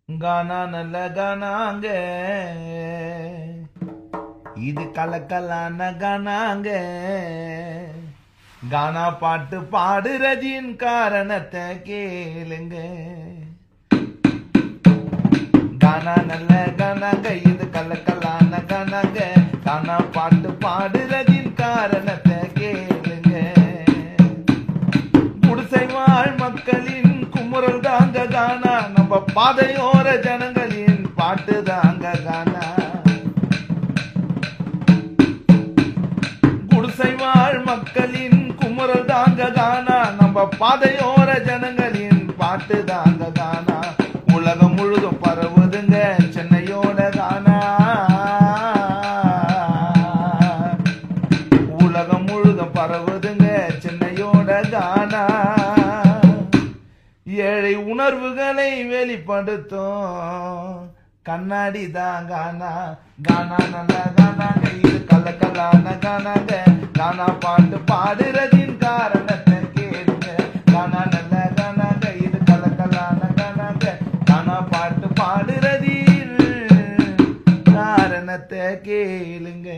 கானா நல்ல கானாங்க, இது கலக்கலான கானாங்க. கானா பாட்டு பாடுறதின் காரணத்தை கேளுங்க. கானா நல்ல கானாங்க, இது கலக்கலான கானாங்க. கானா பாட்டு பாடுறதின் காரணத்தை கேளுங்க. குடிசை வாழ் மக்களின் குமுறல் தாங்க கானா, நம்ம பாதையோர ஜனங்களின் பாட்டு தாங்க கானா. குடிசை வாழ் மக்களின் குமுறல் தாங்க கானா, நம்ம பாதையோர ஜனங்களின் பாட்டு தாங்க கானா. உலகம் முழுதும் பரவுதுங்க சென்னையோட கானா. உலகம் முழுதும் பரவுதுங்க சென்னையோட கானா. ஏழை உணர்வுகளை வெளிப்படுத்தும் கண்ணாடி தான் கானா. கானா நல்ல கானாங்க, இது கலக்கலான கானாங்க. கானா பாட்டு பாடுறதின் காரணத்தை கேளுங்க. கானா நல்ல கானாங்க, இது கலக்கலான கானாங்க. கானா பாட்டு பாடுறதின் காரணத்தை கேளுங்க.